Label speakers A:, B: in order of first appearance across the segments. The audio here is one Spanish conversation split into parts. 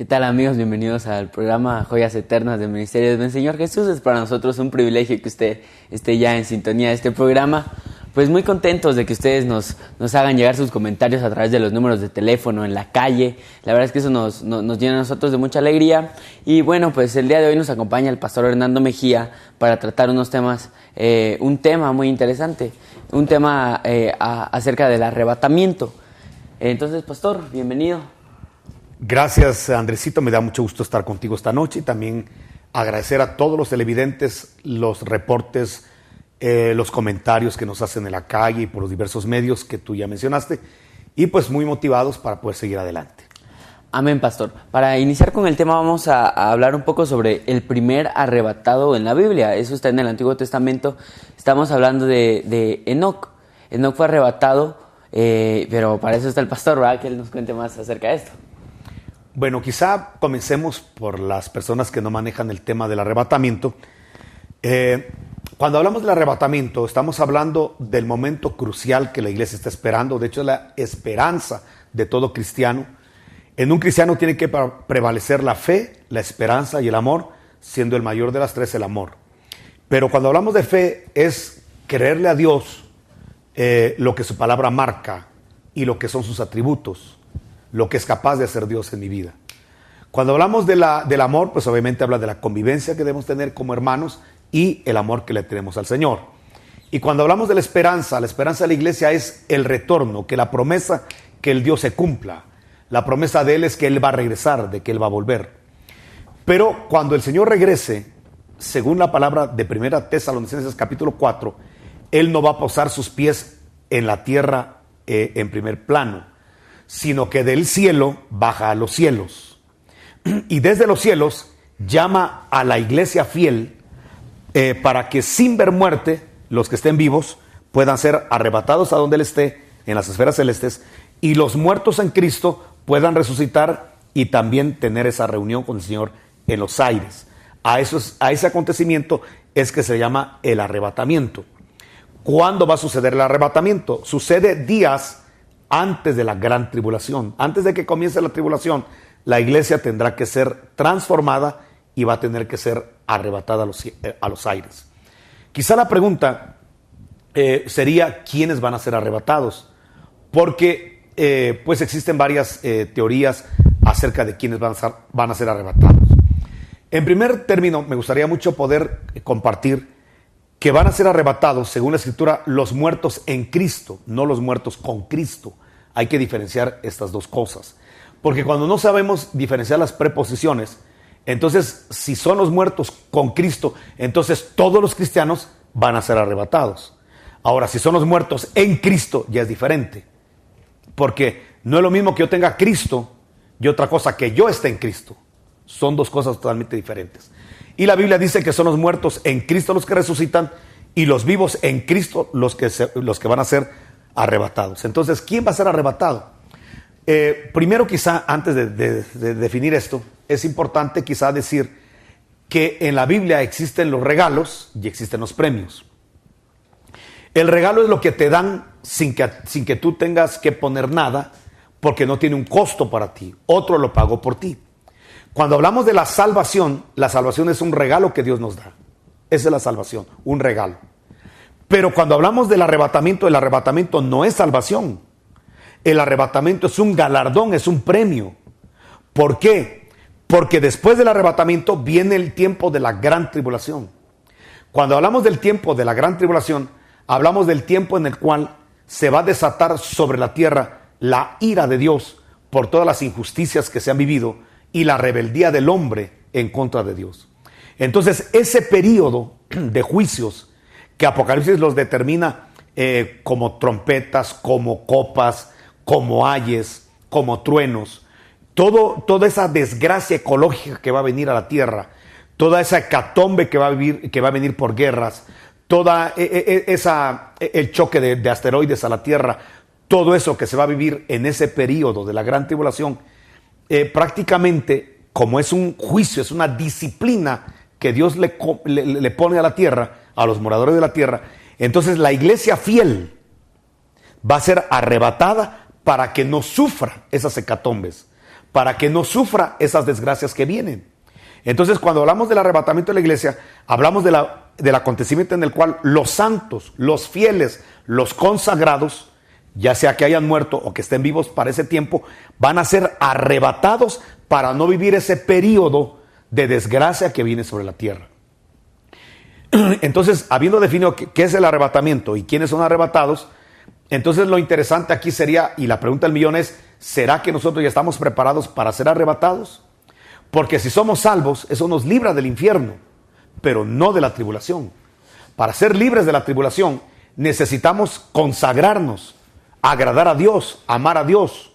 A: ¿Qué tal, amigos? Bienvenidos al programa Joyas Eternas del Ministerio del Señor Jesús. Es para nosotros un privilegio que usted esté ya en sintonía de este programa. Pues muy contentos de que ustedes nos hagan llegar sus comentarios a través de los números de teléfono en la calle. La verdad es que eso nos llena a nosotros de mucha alegría. Y bueno, pues el día de hoy nos acompaña el pastor Hernando Mejía para tratar un tema muy interesante, un tema acerca del arrebatamiento. Entonces, pastor, bienvenido.
B: Gracias, Andresito, me da mucho gusto estar contigo esta noche y también agradecer a todos los televidentes los reportes, los comentarios que nos hacen en la calle y por los diversos medios que tú ya mencionaste, y pues muy motivados para poder seguir adelante.
A: Amén, pastor. Para iniciar con el tema vamos a hablar un poco sobre el primer arrebatado en la Biblia. Eso está en el Antiguo Testamento. Estamos hablando de Enoc. Enoc fue arrebatado, pero para eso está el pastor, ¿verdad? Que él nos cuente más acerca de esto.
B: Bueno, quizá comencemos por las personas que no manejan el tema del arrebatamiento. Cuando hablamos del arrebatamiento, estamos hablando del momento crucial que la iglesia está esperando. De hecho, es la esperanza de todo cristiano. En un cristiano tiene que prevalecer la fe, la esperanza y el amor, siendo el mayor de las tres el amor. Pero cuando hablamos de fe, es creerle a Dios lo que su palabra marca y lo que son sus atributos, lo que es capaz de hacer Dios en mi vida. Cuando hablamos del amor, pues obviamente habla de la convivencia que debemos tener como hermanos y el amor que le tenemos al Señor. Y cuando hablamos de la esperanza de la iglesia es el retorno, que la promesa que el Dios se cumpla. La promesa de Él es que Él va a regresar, de que Él va a volver. Pero cuando el Señor regrese, según la palabra de 1 Tesalonicenses capítulo 4, Él no va a posar sus pies en la tierra en primer plano, sino que del cielo baja a los cielos. Y desde los cielos llama a la iglesia fiel para que sin ver muerte, los que estén vivos puedan ser arrebatados a donde Él esté, en las esferas celestes, y los muertos en Cristo puedan resucitar y también tener esa reunión con el Señor en los aires. A ese acontecimiento es que se llama el arrebatamiento. ¿Cuándo va a suceder el arrebatamiento? Sucede días antes de la gran tribulación. Antes de que comience la tribulación, la iglesia tendrá que ser transformada y va a tener que ser arrebatada a los aires. Quizá la pregunta sería ¿quiénes van a ser arrebatados? Porque pues existen varias teorías acerca de quiénes van a ser arrebatados. En primer término, me gustaría mucho poder compartir que van a ser arrebatados, según la Escritura, los muertos en Cristo, no los muertos con Cristo. Hay que diferenciar estas dos cosas. Porque cuando no sabemos diferenciar las preposiciones, entonces si son los muertos con Cristo, entonces todos los cristianos van a ser arrebatados. Ahora, si son los muertos en Cristo, ya es diferente. Porque no es lo mismo que yo tenga a Cristo y otra cosa que yo esté en Cristo. Son dos cosas totalmente diferentes. Y la Biblia dice que son los muertos en Cristo los que resucitan y los vivos en Cristo los que van a ser arrebatados. Entonces, ¿quién va a ser arrebatado? Primero, quizá, antes de definir esto, es importante quizá decir que en la Biblia existen los regalos y existen los premios. El regalo es lo que te dan sin que tú tengas que poner nada, porque no tiene un costo para ti. Otro lo pagó por ti. Cuando hablamos de la salvación es un regalo que Dios nos da. Esa es la salvación, un regalo. Pero cuando hablamos del arrebatamiento, el arrebatamiento no es salvación. El arrebatamiento es un galardón, es un premio. ¿Por qué? Porque después del arrebatamiento viene el tiempo de la gran tribulación. Cuando hablamos del tiempo de la gran tribulación, hablamos del tiempo en el cual se va a desatar sobre la tierra la ira de Dios por todas las injusticias que se han vivido y la rebeldía del hombre en contra de Dios. Entonces, ese periodo de juicios que Apocalipsis los determina como trompetas, como copas, como ayes, como truenos, toda esa desgracia ecológica que va a venir a la tierra, toda esa hecatombe que va a venir por guerras, el choque de asteroides a la tierra, todo eso que se va a vivir en ese periodo de la gran tribulación, prácticamente, como es un juicio, es una disciplina que Dios le pone a la tierra, a los moradores de la tierra, entonces la iglesia fiel va a ser arrebatada para que no sufra esas hecatombes, para que no sufra esas desgracias que vienen. Entonces, cuando hablamos del arrebatamiento de la iglesia, hablamos del acontecimiento en el cual los santos, los fieles, los consagrados, ya sea que hayan muerto o que estén vivos para ese tiempo, van a ser arrebatados para no vivir ese periodo de desgracia que viene sobre la tierra. Entonces, habiendo definido qué es el arrebatamiento y quiénes son arrebatados, entonces lo interesante aquí sería, y la pregunta del millón es, ¿será que nosotros ya estamos preparados para ser arrebatados? Porque si somos salvos, eso nos libra del infierno, pero no de la tribulación. Para ser libres de la tribulación, necesitamos consagrarnos, agradar a Dios, amar a Dios,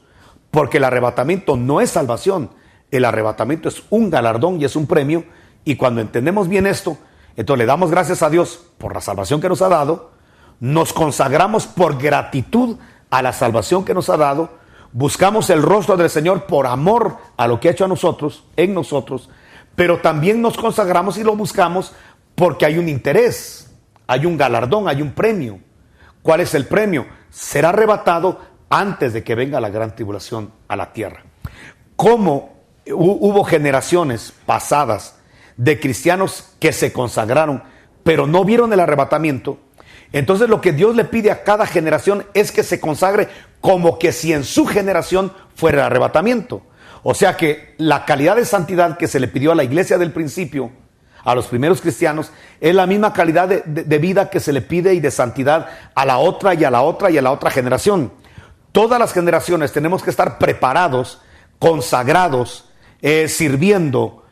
B: porque el arrebatamiento no es salvación, el arrebatamiento es un galardón y es un premio, y cuando entendemos bien esto, entonces le damos gracias a Dios por la salvación que nos ha dado, nos consagramos por gratitud a la salvación que nos ha dado, buscamos el rostro del Señor por amor a lo que ha hecho a nosotros, en nosotros, pero también nos consagramos y lo buscamos porque hay un interés, hay un galardón, hay un premio. ¿Cuál es el premio? Ser arrebatado antes de que venga la gran tribulación a la tierra. ¿Cómo hubo generaciones pasadas de cristianos que se consagraron, pero no vieron el arrebatamiento? Entonces lo que Dios le pide a cada generación es que se consagre como que si en su generación fuera el arrebatamiento. O sea que la calidad de santidad que se le pidió a la iglesia del principio, a los primeros cristianos, es la misma calidad de vida que se le pide y de santidad a la otra y a la otra y a la otra generación. Todas las generaciones tenemos que estar preparados, consagrados, sirviendo,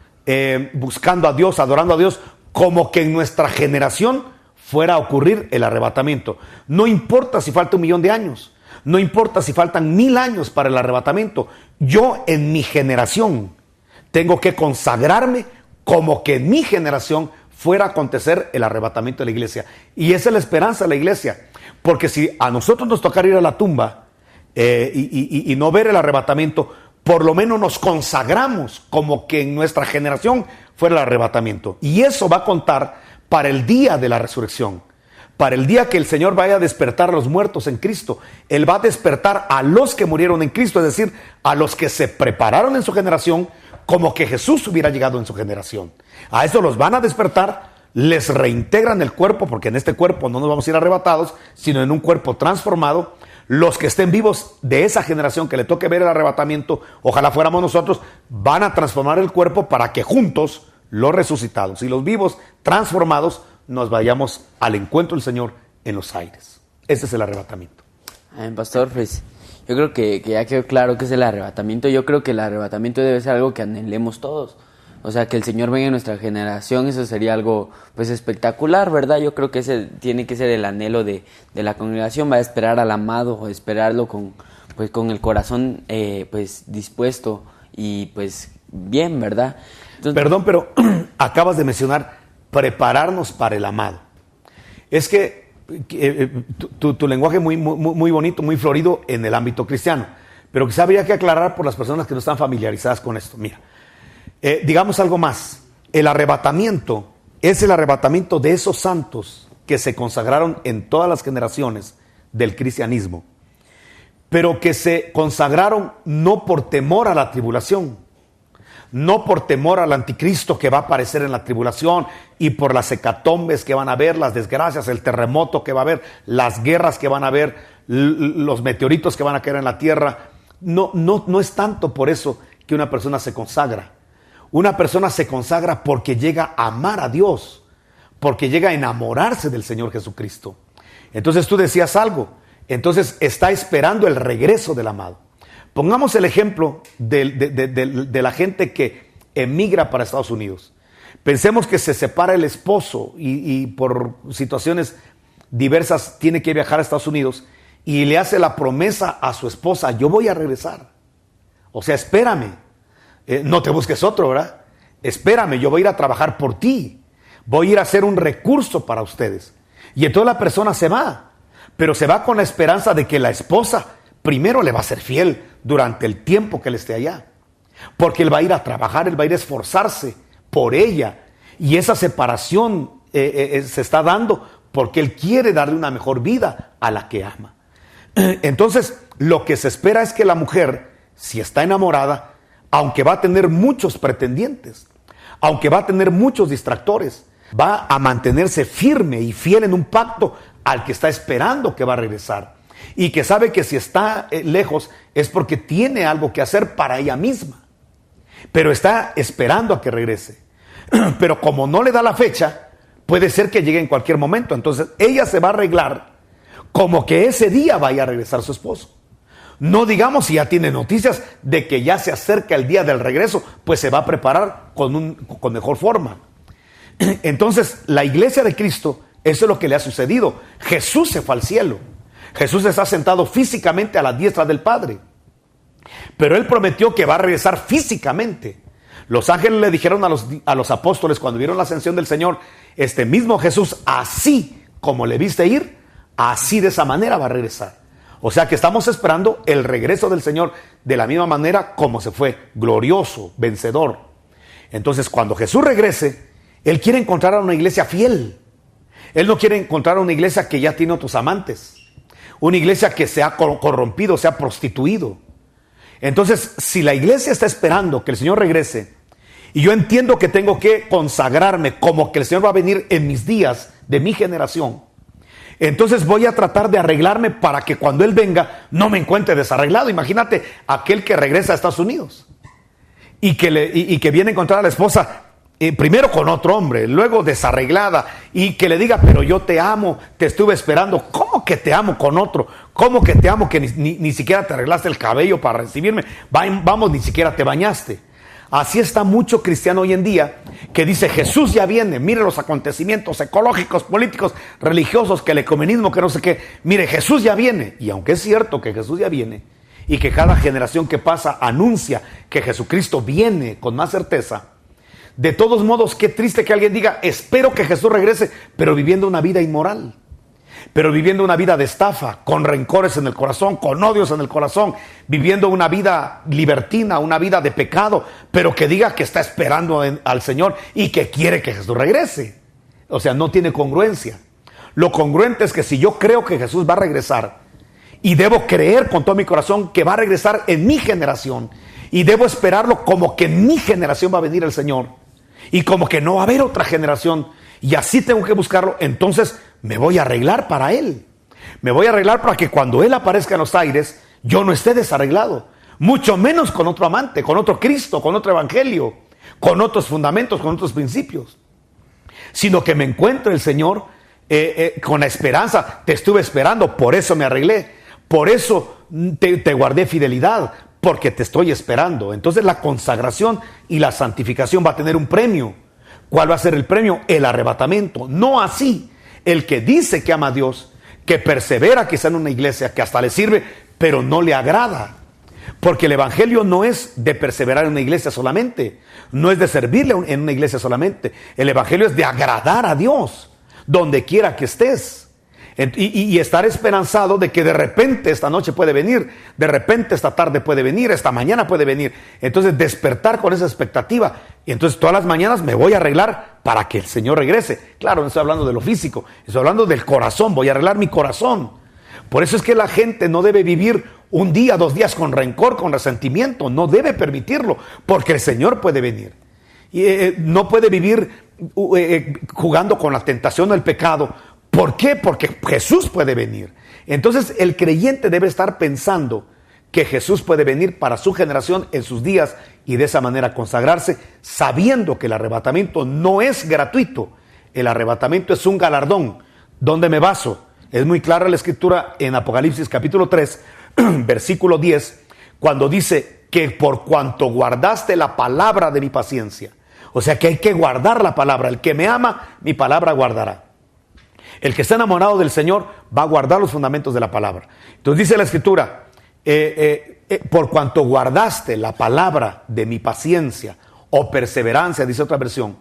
B: buscando a Dios, adorando a Dios, como que en nuestra generación fuera a ocurrir el arrebatamiento. No importa si falta 1,000,000 de años, no importa si faltan 1000 años para el arrebatamiento, yo en mi generación tengo que consagrarme como que en mi generación fuera a acontecer el arrebatamiento de la iglesia. Y esa es la esperanza de la iglesia, porque si a nosotros nos tocara ir a la tumba y no ver el arrebatamiento, por lo menos nos consagramos como que en nuestra generación fuera el arrebatamiento. Y eso va a contar para el día de la resurrección, para el día que el Señor vaya a despertar a los muertos en Cristo. Él va a despertar a los que murieron en Cristo, es decir, a los que se prepararon en su generación como que Jesús hubiera llegado en su generación. A eso los van a despertar, les reintegran el cuerpo, porque en este cuerpo no nos vamos a ir arrebatados, sino en un cuerpo transformado. Los que estén vivos de esa generación que le toque ver el arrebatamiento, ojalá fuéramos nosotros, van a transformar el cuerpo para que juntos, los resucitados y los vivos transformados, nos vayamos al encuentro del Señor en los aires. Ese es el arrebatamiento.
A: Pastor, pues yo creo que ya quedó claro que es el arrebatamiento. Yo creo que el arrebatamiento debe ser algo que anhelemos todos. O sea, que el Señor venga en nuestra generación, eso sería algo pues espectacular, ¿verdad? Yo creo que ese tiene que ser el anhelo de la congregación, va a esperar al amado, o esperarlo con el corazón pues dispuesto y pues bien, ¿verdad? Entonces,
B: perdón, pero acabas de mencionar prepararnos para el amado. Es que tu lenguaje muy bonito, muy florido en el ámbito cristiano, pero quizá habría que aclarar por las personas que no están familiarizadas con esto. Mira, digamos algo más. El arrebatamiento es el arrebatamiento de esos santos que se consagraron en todas las generaciones del cristianismo, pero que se consagraron no por temor a la tribulación, no por temor al anticristo que va a aparecer en la tribulación y por las hecatombes que van a haber, las desgracias, el terremoto que va a haber, las guerras que van a haber, los meteoritos que van a caer en la tierra. No es tanto por eso que una persona se consagra. Una persona se consagra porque llega a amar a Dios, porque llega a enamorarse del Señor Jesucristo. Entonces tú decías algo, entonces está esperando el regreso del amado. Pongamos el ejemplo de la gente que emigra para Estados Unidos. Pensemos que se separa el esposo y por situaciones diversas tiene que viajar a Estados Unidos y le hace la promesa a su esposa: yo voy a regresar. O sea, espérame. No te busques otro, ¿verdad? Espérame, yo voy a ir a trabajar por ti. Voy a ir a hacer un recurso para ustedes. Y entonces la persona se va, pero se va con la esperanza de que la esposa primero le va a ser fiel durante el tiempo que él esté allá. Porque él va a ir a trabajar, él va a ir a esforzarse por ella. Y esa separación se está dando porque él quiere darle una mejor vida a la que ama. Entonces, lo que se espera es que la mujer, si está enamorada, aunque va a tener muchos pretendientes, aunque va a tener muchos distractores, va a mantenerse firme y fiel en un pacto al que está esperando que va a regresar. Y que sabe que si está lejos es porque tiene algo que hacer para ella misma. Pero está esperando a que regrese. Pero como no le da la fecha, puede ser que llegue en cualquier momento. Entonces ella se va a arreglar como que ese día vaya a regresar su esposo. No digamos si ya tiene noticias de que ya se acerca el día del regreso, pues se va a preparar con mejor forma. Entonces la iglesia de Cristo, eso es lo que le ha sucedido. Jesús se fue al cielo. Jesús está sentado físicamente a la diestra del Padre. Pero Él prometió que va a regresar físicamente. Los ángeles le dijeron a los apóstoles cuando vieron la ascensión del Señor, este mismo Jesús, así como le viste ir, así de esa manera va a regresar. O sea que estamos esperando el regreso del Señor de la misma manera como se fue, glorioso, vencedor. Entonces cuando Jesús regrese, Él quiere encontrar a una iglesia fiel. Él no quiere encontrar a una iglesia que ya tiene otros amantes. Una iglesia que se ha corrompido, se ha prostituido. Entonces, si la iglesia está esperando que el Señor regrese, y yo entiendo que tengo que consagrarme como que el Señor va a venir en mis días de mi generación, entonces voy a tratar de arreglarme para que cuando Él venga no me encuentre desarreglado. Imagínate aquel que regresa a Estados Unidos y que viene a encontrar a la esposa primero con otro hombre, luego desarreglada, y que le diga, pero yo te amo, te estuve esperando. ¿Cómo que te amo con otro? ¿Cómo que te amo que ni siquiera te arreglaste el cabello para recibirme? Vamos, ni siquiera te bañaste. Así está mucho cristiano hoy en día que dice, Jesús ya viene. Mire los acontecimientos ecológicos, políticos, religiosos, que el ecumenismo, que no sé qué. Mire, Jesús ya viene. Y aunque es cierto que Jesús ya viene y que cada generación que pasa anuncia que Jesucristo viene con más certeza, de todos modos, qué triste que alguien diga, espero que Jesús regrese, pero viviendo una vida inmoral, pero viviendo una vida de estafa, con rencores en el corazón, con odios en el corazón, viviendo una vida libertina, una vida de pecado, pero que diga que está esperando al Señor y que quiere que Jesús regrese. O sea, no tiene congruencia. Lo congruente es que si yo creo que Jesús va a regresar, y debo creer con todo mi corazón que va a regresar en mi generación, y debo esperarlo como que en mi generación va a venir el Señor, y como que no va a haber otra generación, y así tengo que buscarlo, entonces me voy a arreglar para Él. Me voy a arreglar para que cuando Él aparezca en los aires, yo no esté desarreglado. Mucho menos con otro amante, con otro Cristo, con otro evangelio, con otros fundamentos, con otros principios. Sino que me encuentre el Señor con la esperanza. Te estuve esperando, por eso me arreglé. Por eso te guardé fidelidad, porque te estoy esperando. Entonces la consagración y la santificación va a tener un premio. ¿Cuál va a ser el premio? El arrebatamiento. No así el que dice que ama a Dios, que persevera quizá en una iglesia, que hasta le sirve, pero no le agrada. Porque el evangelio no es de perseverar en una iglesia solamente, no es de servirle en una iglesia solamente. El evangelio es de agradar a Dios donde quiera que estés. Y estar esperanzado de que de repente esta noche puede venir, de repente esta tarde puede venir, esta mañana puede venir. Entonces despertar con esa expectativa. Y entonces todas las mañanas me voy a arreglar para que el Señor regrese. Claro, no estoy hablando de lo físico, estoy hablando del corazón. Voy a arreglar mi corazón. Por eso es que la gente no debe vivir un día, 2 días con rencor, con resentimiento. No debe permitirlo, porque el Señor puede venir. Y no puede vivir jugando con la tentación o el pecado. ¿Por qué? Porque Jesús puede venir. Entonces el creyente debe estar pensando que Jesús puede venir para su generación en sus días y de esa manera consagrarse, sabiendo que el arrebatamiento no es gratuito. El arrebatamiento es un galardón. ¿Dónde me baso? Es muy clara la escritura en Apocalipsis capítulo 3, versículo 10, cuando dice que por cuanto guardaste la palabra de mi paciencia. O sea que hay que guardar la palabra. El que me ama, mi palabra guardará. El que está enamorado del Señor va a guardar los fundamentos de la palabra. Entonces dice la escritura, por cuanto guardaste la palabra de mi paciencia o perseverancia, dice otra versión,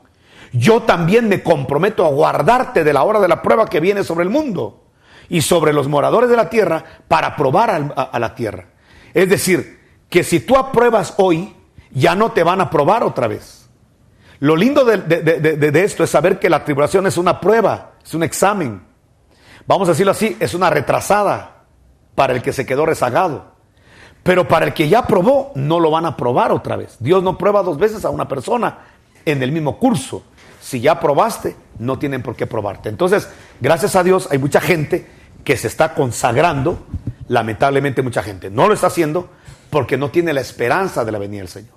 B: yo también me comprometo a guardarte de la hora de la prueba que viene sobre el mundo y sobre los moradores de la tierra para probar a la tierra. Es decir, que si tú apruebas hoy, ya no te van a probar otra vez. Lo lindo de esto es saber que la tribulación es una prueba, es un examen. Vamos a decirlo así, es una retrasada para el que se quedó rezagado. Pero para el que ya probó, no lo van a probar otra vez. Dios no prueba 2 veces a una persona en el mismo curso. Si ya probaste, no tienen por qué probarte. Entonces, gracias a Dios, hay mucha gente que se está consagrando. Lamentablemente mucha gente no lo está haciendo porque no tiene la esperanza de la venida del Señor.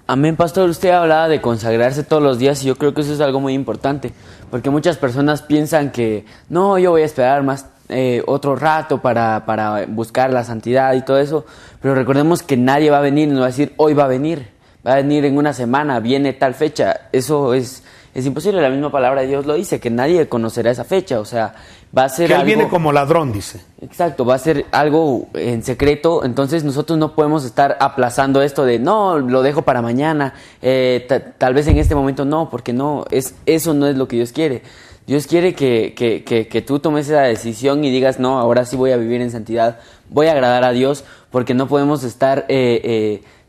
A: Amén, pastor. Usted hablaba de consagrarse todos los días y yo creo que eso es algo muy importante, porque muchas personas piensan que no, yo voy a esperar más otro rato para buscar la santidad y todo eso, pero recordemos que nadie va a venir y nos va a decir hoy va a venir en una semana, viene tal fecha. Eso es imposible. La misma palabra de Dios lo dice, que nadie conocerá esa fecha. O sea, va a ser
B: que él
A: algo...
B: viene como ladrón, dice.
A: Exacto, va a ser algo en secreto. Entonces nosotros no podemos estar aplazando esto de no, lo dejo para mañana, tal vez en este momento no, porque eso no es lo que Dios quiere. Dios quiere que tú tomes esa decisión y digas, no, ahora sí voy a vivir en santidad, voy a agradar a Dios, porque no podemos estar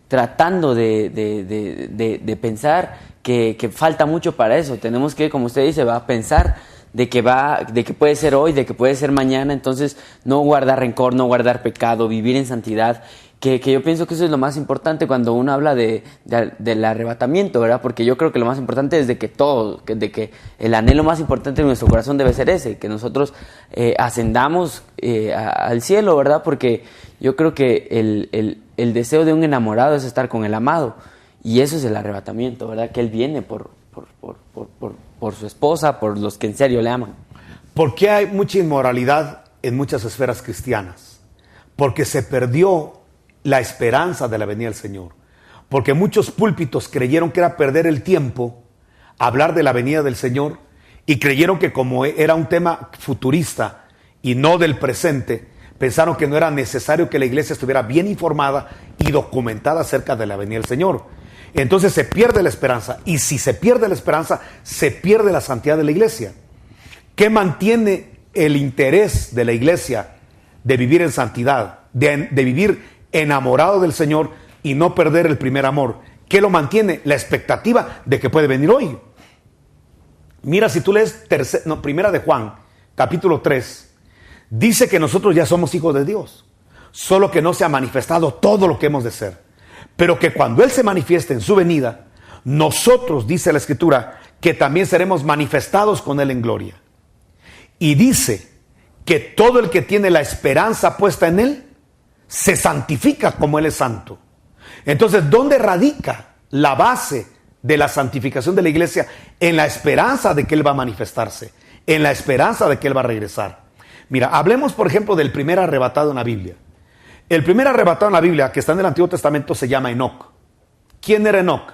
A: tratando de pensar que falta mucho para eso. Tenemos que, como usted dice, va a pensar de que puede ser hoy, de que puede ser mañana. Entonces, no guardar rencor, no guardar pecado, vivir en santidad. Que yo pienso que eso es lo más importante cuando uno habla del arrebatamiento, ¿verdad? Porque yo creo que lo más importante es de que el anhelo más importante de nuestro corazón debe ser ese, que nosotros ascendamos al cielo, ¿verdad? Porque yo creo que el deseo de un enamorado es estar con el amado, y eso es el arrebatamiento, ¿verdad? Que él viene por su esposa, por los que en serio le aman.
B: ¿Por qué hay mucha inmoralidad en muchas esferas cristianas? Porque se perdió la esperanza de la venida del Señor. Porque muchos púlpitos creyeron que era perder el tiempo hablar de la venida del Señor, y creyeron que como era un tema futurista y no del presente, pensaron que no era necesario que la iglesia estuviera bien informada y documentada acerca de la venida del Señor. Entonces se pierde la esperanza, y si se pierde la esperanza, se pierde la santidad de la iglesia. ¿Qué mantiene el interés de la iglesia de vivir en santidad, de vivir enamorado del Señor y no perder el primer amor? ¿Qué lo mantiene? La expectativa de que puede venir hoy. Mira, si tú lees Primera de Juan, capítulo 3, dice que nosotros ya somos hijos de Dios, solo que no se ha manifestado todo lo que hemos de ser. Pero que cuando Él se manifieste en su venida, nosotros, dice la Escritura, que también seremos manifestados con Él en gloria. Y dice que todo el que tiene la esperanza puesta en Él, se santifica como Él es santo. Entonces, ¿dónde radica la base de la santificación de la iglesia? En la esperanza de que Él va a manifestarse, en la esperanza de que Él va a regresar. Mira, hablemos por ejemplo del primer arrebatado en la Biblia. El primer arrebatado en la Biblia, que está en el Antiguo Testamento, se llama Enoc. ¿Quién era Enoc?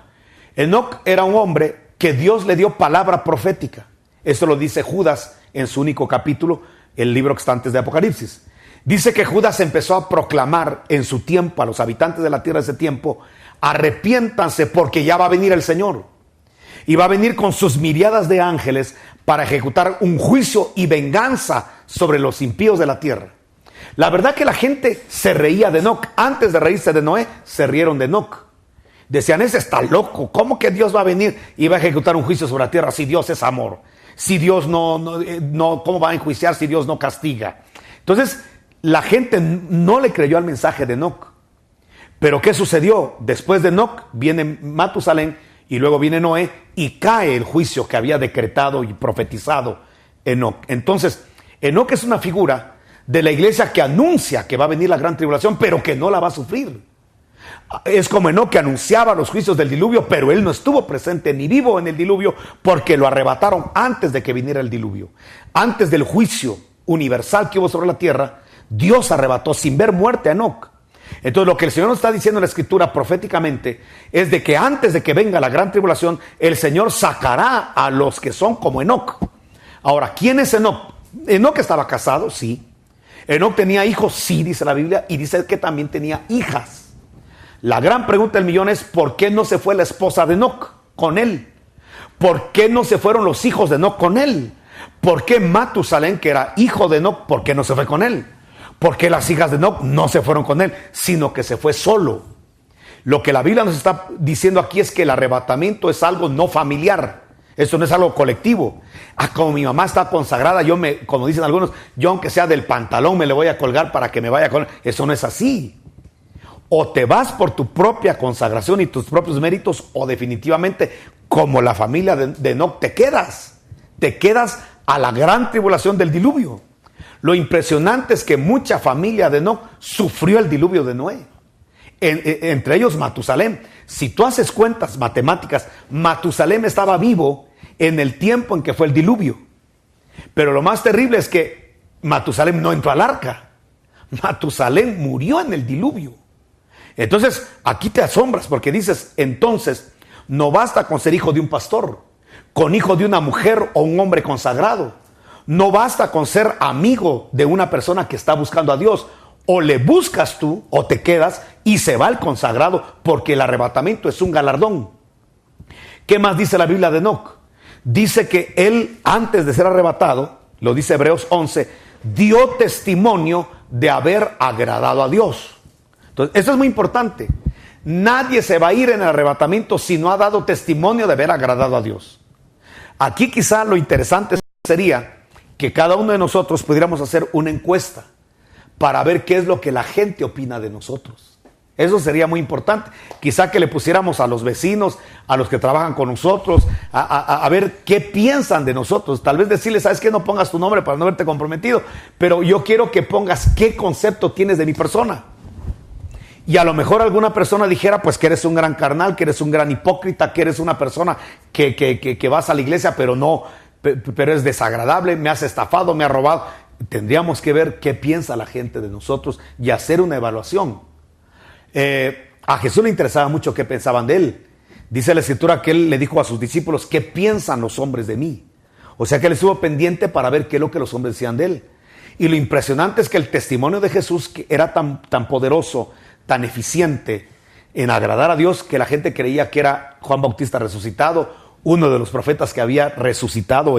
B: Enoc era un hombre que Dios le dio palabra profética. Esto lo dice Judas en su único capítulo, el libro que está antes de Apocalipsis. Dice que Judas empezó a proclamar en su tiempo a los habitantes de la tierra de ese tiempo: arrepiéntanse porque ya va a venir el Señor. Y va a venir con sus miriadas de ángeles para ejecutar un juicio y venganza sobre los impíos de la tierra. La verdad que la gente se reía de Enoc. Antes de reírse de Noé, se rieron de Enoc. Decían, ese está loco. ¿Cómo que Dios va a venir y va a ejecutar un juicio sobre la tierra si Dios es amor? Si Dios no, ¿cómo va a enjuiciar si Dios no castiga? Entonces, la gente no le creyó al mensaje de Enoc. Pero ¿qué sucedió? Después de Enoc viene Matusalén y luego viene Noé, y cae el juicio que había decretado y profetizado Enoc. Entonces, Enoc es una figura de la iglesia que anuncia que va a venir la gran tribulación, pero que no la va a sufrir. Es como Enoc, que anunciaba los juicios del diluvio, pero él no estuvo presente ni vivo en el diluvio, porque lo arrebataron antes de que viniera el diluvio. Antes del juicio universal que hubo sobre la tierra, Dios arrebató sin ver muerte a Enoc. Entonces, lo que el Señor nos está diciendo en la Escritura proféticamente es de que antes de que venga la gran tribulación, el Señor sacará a los que son como Enoc. Ahora, ¿quién es Enoc? Enoc estaba casado, sí. Enoc tenía hijos, sí, dice la Biblia, y dice que también tenía hijas. La gran pregunta del millón es: ¿por qué no se fue la esposa de Enoc con él? ¿Por qué no se fueron los hijos de Enoc con él? ¿Por qué Matusalén, que era hijo de Enoc, por qué no se fue con él? ¿Por qué las hijas de Enoc no se fueron con él, sino que se fue solo? Lo que la Biblia nos está diciendo aquí es que el arrebatamiento es algo no familiar. Esto no es algo colectivo. Como mi mamá está consagrada, como dicen algunos, yo aunque sea del pantalón me le voy a colgar para que me vaya con... Eso no es así. O te vas por tu propia consagración y tus propios méritos, o definitivamente, como la familia de Enoc, te quedas a la gran tribulación del diluvio. Lo impresionante es que mucha familia de Enoc sufrió el diluvio de Noé. Entre ellos Matusalem. Si tú haces cuentas matemáticas, Matusalem estaba vivo en el tiempo en que fue el diluvio. Pero lo más terrible es que Matusalem no entró al arca. Matusalem murió en el diluvio. Entonces, aquí te asombras porque dices, entonces, no basta con ser hijo de un pastor, con hijo de una mujer o un hombre consagrado. No basta con ser amigo de una persona que está buscando a Dios. O le buscas tú o te quedas y se va el consagrado, porque el arrebatamiento es un galardón. ¿Qué más dice la Biblia de Enoc? Dice que él, antes de ser arrebatado, lo dice Hebreos 11, dio testimonio de haber agradado a Dios. Entonces, eso es muy importante. Nadie se va a ir en el arrebatamiento si no ha dado testimonio de haber agradado a Dios. Aquí quizá lo interesante sería que cada uno de nosotros pudiéramos hacer una encuesta para ver qué es lo que la gente opina de nosotros. Eso sería muy importante. Quizá que le pusiéramos a los vecinos, a los que trabajan con nosotros, a ver qué piensan de nosotros. Tal vez decirles, ¿sabes qué? No pongas tu nombre para no verte comprometido, pero yo quiero que pongas qué concepto tienes de mi persona. Y a lo mejor alguna persona dijera, pues que eres un gran carnal, que eres un gran hipócrita, que eres una persona que vas a la iglesia, pero es desagradable, me has estafado, me has robado. Tendríamos que ver qué piensa la gente de nosotros y hacer una evaluación. A Jesús le interesaba mucho qué pensaban de él. Dice la Escritura que él le dijo a sus discípulos, ¿qué piensan los hombres de mí? O sea que él estuvo pendiente para ver qué es lo que los hombres decían de él. Y lo impresionante es que el testimonio de Jesús que era tan poderoso, tan eficiente en agradar a Dios, que la gente creía que era Juan Bautista resucitado, uno de los profetas que había resucitado,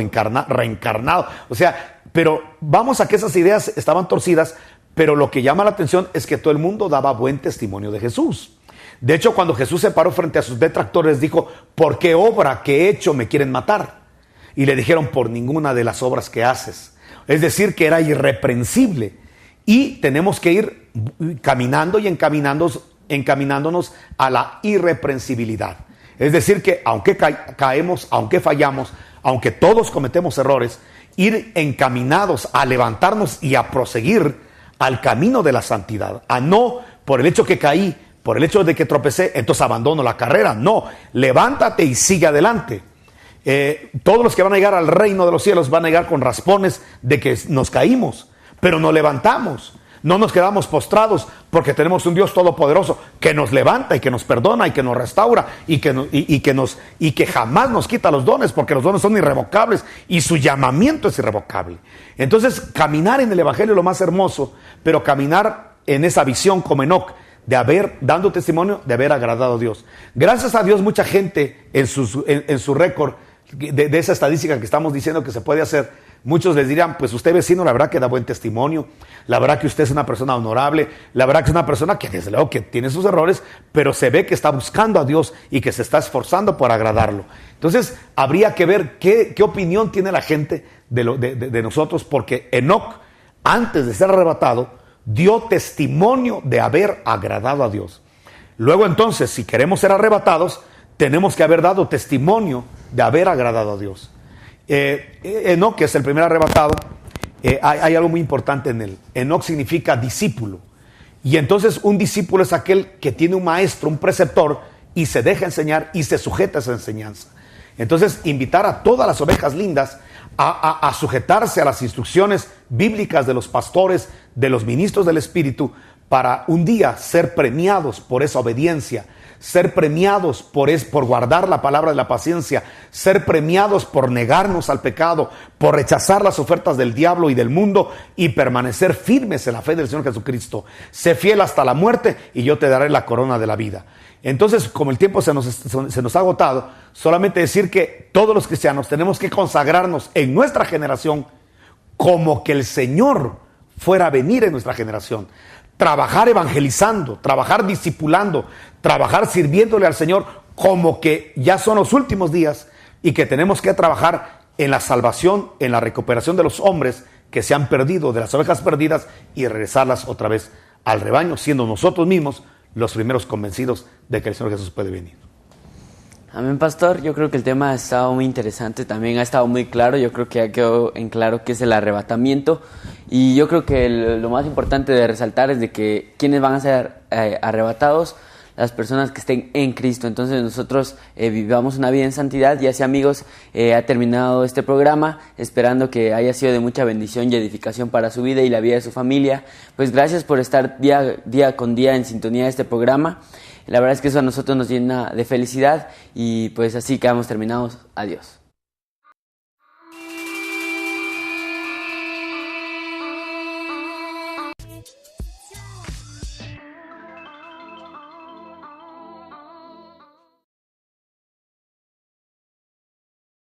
B: reencarnado. O sea, pero vamos a que esas ideas estaban torcidas, pero lo que llama la atención es que todo el mundo daba buen testimonio de Jesús. De hecho, cuando Jesús se paró frente a sus detractores, dijo, ¿por qué obra que he hecho me quieren matar? Y le dijeron, por ninguna de las obras que haces. Es decir, que era irreprensible. Y tenemos que ir caminando y encaminándonos a la irreprensibilidad. Es decir, que aunque caemos, aunque fallamos, aunque todos cometemos errores, ir encaminados a levantarnos y a proseguir al camino de la santidad. A no, por el hecho que caí, por el hecho de que tropecé, entonces abandono la carrera. No, levántate y sigue adelante. Todos los que van a llegar al reino de los cielos van a llegar con raspones de que nos caímos, pero nos levantamos. No nos quedamos postrados porque tenemos un Dios todopoderoso que nos levanta y que nos perdona y que nos restaura y que jamás nos quita los dones, porque los dones son irrevocables y su llamamiento es irrevocable. Entonces, caminar en el evangelio es lo más hermoso, pero caminar en esa visión como Enoc, dando testimonio de haber agradado a Dios. Gracias a Dios, mucha gente en su récord de esa estadística que estamos diciendo que se puede hacer, muchos les dirán, pues usted vecino, la verdad que da buen testimonio, la verdad que usted es una persona honorable, la verdad que es una persona que desde luego que tiene sus errores, pero se ve que está buscando a Dios y que se está esforzando por agradarlo. Entonces, habría que ver qué opinión tiene la gente de nosotros, porque Enoc, antes de ser arrebatado, dio testimonio de haber agradado a Dios. Luego entonces, si queremos ser arrebatados, tenemos que haber dado testimonio de haber agradado a Dios. Enoc, que es el primer arrebatado, hay algo muy importante en él. Enoc significa discípulo. Y entonces un discípulo es aquel que tiene un maestro, un preceptor, y se deja enseñar y se sujeta a esa enseñanza. Entonces, invitar a todas las ovejas lindas a sujetarse a las instrucciones bíblicas de los pastores, de los ministros del Espíritu, para un día ser premiados por esa obediencia, ser premiados por guardar la palabra de la paciencia, ser premiados por negarnos al pecado, por rechazar las ofertas del diablo y del mundo y permanecer firmes en la fe del Señor Jesucristo. Sé fiel hasta la muerte y yo te daré la corona de la vida. Entonces, como el tiempo se nos ha agotado, solamente decir que todos los cristianos tenemos que consagrarnos en nuestra generación como que el Señor fuera a venir en nuestra generación. Trabajar evangelizando, trabajar discipulando, trabajar sirviéndole al Señor como que ya son los últimos días y que tenemos que trabajar en la salvación, en la recuperación de los hombres que se han perdido, de las ovejas perdidas, y regresarlas otra vez al rebaño, siendo nosotros mismos los primeros convencidos de que el Señor Jesús puede venir.
A: Amén, pastor. Yo creo que el tema ha estado muy interesante, también ha estado muy claro. Yo creo que ya quedó en claro qué es el arrebatamiento, y yo creo que lo más importante de resaltar es de que quienes van a ser arrebatados, las personas que estén en Cristo. Entonces nosotros vivamos una vida en santidad. Y así, amigos, ha terminado este programa, esperando que haya sido de mucha bendición y edificación para su vida y la vida de su familia. Pues gracias por estar día con día en sintonía de este programa. La verdad es que eso a nosotros nos llena de felicidad, y pues así quedamos terminados. Adiós.